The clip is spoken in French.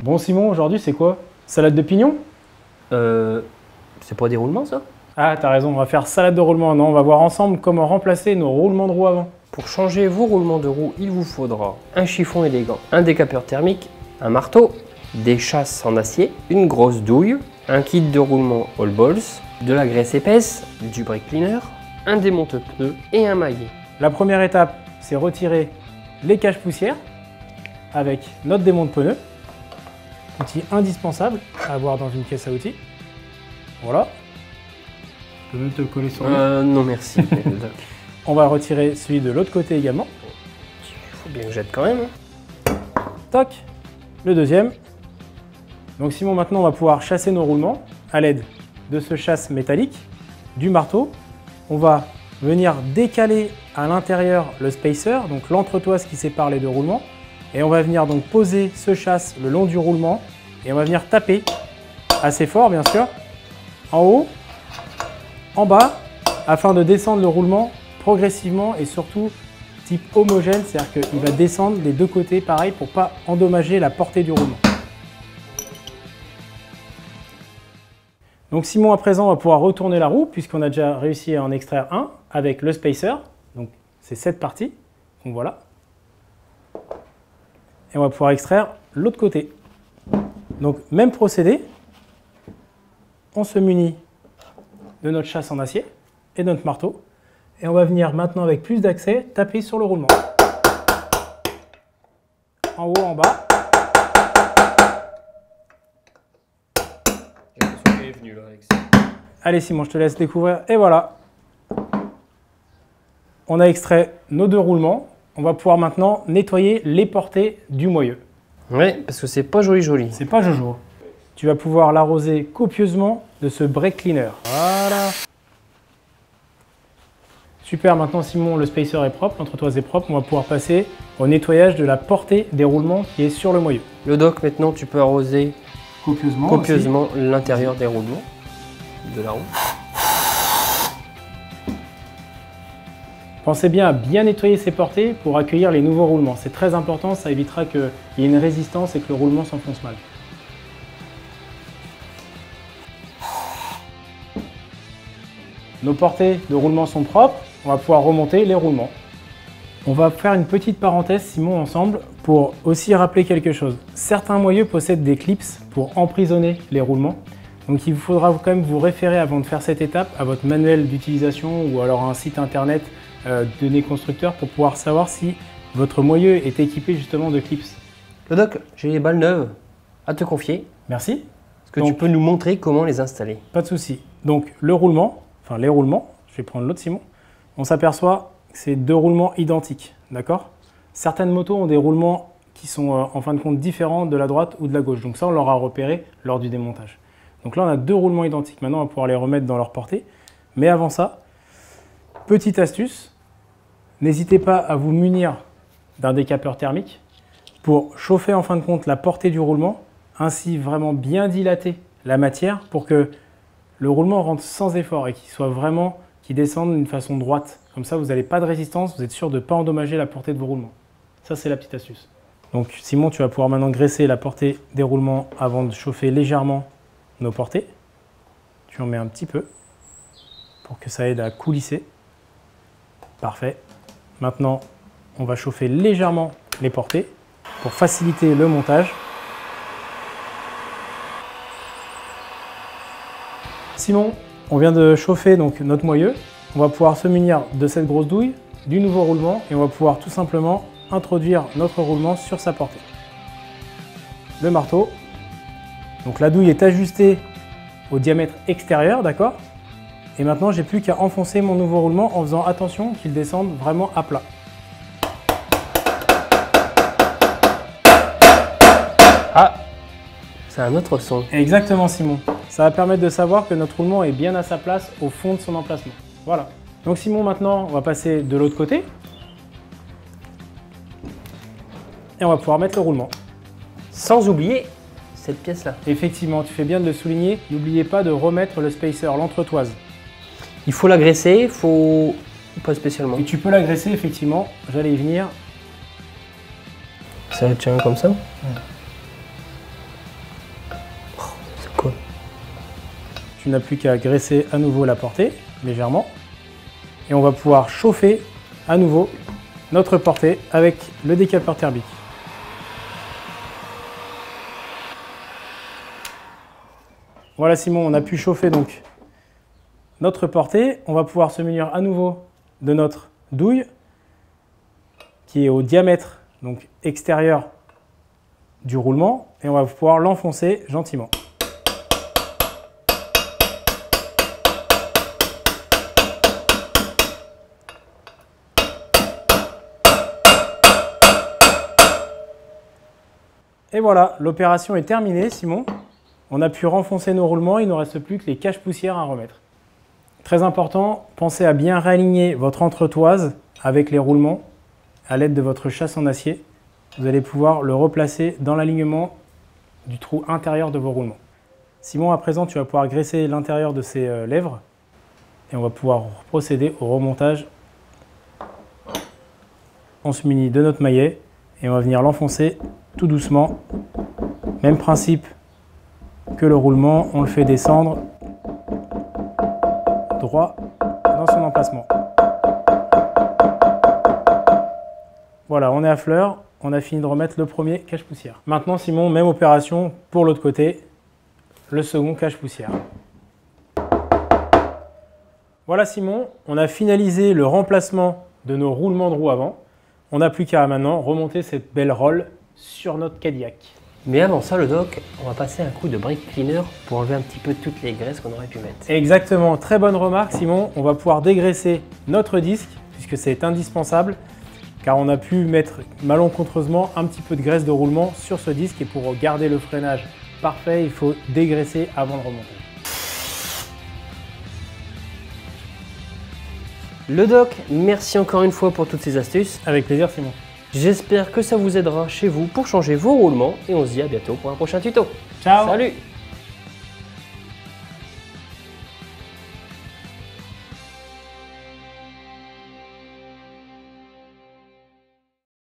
Bon Simon, aujourd'hui c'est quoi? Salade de pignon? C'est pas des roulements ça? Ah t'as raison, on va faire salade de roulement. Non, on va voir ensemble comment remplacer nos roulements de roue avant. Pour changer vos roulements de roue, il vous faudra un chiffon élégant, un décapeur thermique, un marteau, des chasses en acier, une grosse douille, un kit de roulement all balls, de la graisse épaisse, du brake cleaner, un démonte-pneus et un maillet. La première étape, c'est retirer les caches poussières avec notre démonte-pneus, outil indispensable à avoir dans une caisse à outils. Voilà. Je peux même te le coller sur le Non merci. On va retirer celui de l'autre côté également. Il faut bien que jette quand même. Toc, le deuxième. Donc Simon, maintenant on va pouvoir chasser nos roulements à l'aide de ce chasse métallique, du marteau. On va venir décaler à l'intérieur le spacer, donc l'entretoise qui sépare les deux roulements. Et on va venir donc poser ce chasse le long du roulement et on va venir taper assez fort bien sûr, en haut, en bas, afin de descendre le roulement progressivement et surtout type homogène, c'est-à-dire qu'il va descendre des deux côtés pareil pour ne pas endommager la portée du roulement. Donc Simon, à présent, on va pouvoir retourner la roue puisqu'on a déjà réussi à en extraire un avec le spacer. Donc c'est cette partie, donc voilà. Et on va pouvoir extraire l'autre côté. Donc même procédé, on se munit de notre chasse en acier et de notre marteau. Et on va venir maintenant avec plus d'accès taper sur le roulement. En haut, en bas. J'ai l'impression qu'il est venu là avec ça. Allez Simon, je te laisse découvrir. Et voilà. On a extrait nos deux roulements. On va pouvoir maintenant nettoyer les portées du moyeu. Ouais, parce que c'est pas joli. C'est pas Jojo. Tu vas pouvoir l'arroser copieusement de ce brake cleaner. Voilà. Super, maintenant Simon, le spacer est propre, l'entretoise est propre. On va pouvoir passer au nettoyage de la portée des roulements qui est sur le moyeu. Le doc, maintenant, tu peux arroser Copieusement l'intérieur des roulements de la roue. Pensez bien à bien nettoyer ces portées pour accueillir les nouveaux roulements. C'est très important, ça évitera qu'il y ait une résistance et que le roulement s'enfonce mal. Nos portées de roulement sont propres, on va pouvoir remonter les roulements. On va faire une petite parenthèse, Simon, ensemble, pour aussi rappeler quelque chose. Certains moyeux possèdent des clips pour emprisonner les roulements. Donc il vous faudra quand même vous référer avant de faire cette étape à votre manuel d'utilisation ou alors à un site internet de constructeurs pour pouvoir savoir si votre moyeu est équipé justement de clips. Le doc, j'ai les balles neuves à te confier. Merci. Est-ce que tu peux nous montrer comment les installer? Pas de souci. Donc le roulement, enfin les roulements, je vais prendre l'autre Simon, on s'aperçoit que c'est deux roulements identiques, d'accord? Certaines motos ont des roulements qui sont en fin de compte différents de la droite ou de la gauche, donc ça on l'aura repéré lors du démontage. Donc là on a deux roulements identiques, maintenant on va pouvoir les remettre dans leur portée, mais avant ça, petite astuce, n'hésitez pas à vous munir d'un décapeur thermique pour chauffer en fin de compte la portée du roulement, ainsi vraiment bien dilater la matière pour que le roulement rentre sans effort et qu'il descende d'une façon droite. Comme ça, vous n'avez pas de résistance, vous êtes sûr de ne pas endommager la portée de vos roulements. Ça, c'est la petite astuce. Donc Simon, tu vas pouvoir maintenant graisser la portée des roulements avant de chauffer légèrement nos portées. Tu en mets un petit peu pour que ça aide à coulisser. Parfait. Maintenant, on va chauffer légèrement les portées pour faciliter le montage. Simon, on vient de chauffer donc notre moyeu. On va pouvoir se munir de cette grosse douille, du nouveau roulement et on va pouvoir tout simplement introduire notre roulement sur sa portée. Le marteau. Donc la douille est ajustée au diamètre extérieur, d'accord? Et maintenant, j'ai plus qu'à enfoncer mon nouveau roulement en faisant attention qu'il descende vraiment à plat. Ah, c'est un autre son. Exactement Simon. Ça va permettre de savoir que notre roulement est bien à sa place au fond de son emplacement. Voilà. Donc Simon, maintenant, on va passer de l'autre côté. Et on va pouvoir mettre le roulement. Sans oublier cette pièce-là. Effectivement, tu fais bien de le souligner. N'oubliez pas de remettre le spacer, l'entretoise. Il faut l'agresser, faut... pas spécialement. Et tu peux l'agresser, effectivement. J'allais y venir. Ça tient comme ça? tu n'as plus qu'à graisser à nouveau la portée, légèrement. Et on va pouvoir chauffer à nouveau notre portée avec le décapeur thermique. Voilà Simon, on a pu chauffer donc notre portée. On va pouvoir se munir à nouveau de notre douille qui est au diamètre donc extérieur du roulement et on va pouvoir l'enfoncer gentiment. Et voilà, l'opération est terminée Simon. On a pu renfoncer nos roulements, il ne nous reste plus que les caches-poussières à remettre. Très important, pensez à bien réaligner votre entretoise avec les roulements à l'aide de votre chasse en acier. Vous allez pouvoir le replacer dans l'alignement du trou intérieur de vos roulements. Simon, à présent, tu vas pouvoir graisser l'intérieur de ces lèvres et on va pouvoir procéder au remontage. On se munit de notre maillet et on va venir l'enfoncer tout doucement. Même principe que le roulement, on le fait descendre droit dans son emplacement. Voilà, on est à fleur, on a fini de remettre le premier cache-poussière. Maintenant Simon, même opération pour l'autre côté, le second cache-poussière. Voilà Simon, on a finalisé le remplacement de nos roulements de roue avant. On n'a plus qu'à maintenant remonter cette belle rolle sur notre Cadillac. Mais avant ça, le doc, on va passer un coup de brake cleaner pour enlever un petit peu toutes les graisses qu'on aurait pu mettre. Exactement, très bonne remarque Simon. On va pouvoir dégraisser notre disque puisque c'est indispensable car on a pu mettre malencontreusement un petit peu de graisse de roulement sur ce disque et pour garder le freinage parfait, il faut dégraisser avant le remontage. Le doc, merci encore une fois pour toutes ces astuces. Avec plaisir Simon. J'espère que ça vous aidera chez vous pour changer vos roulements et on se dit à bientôt pour un prochain tuto. Ciao. Salut.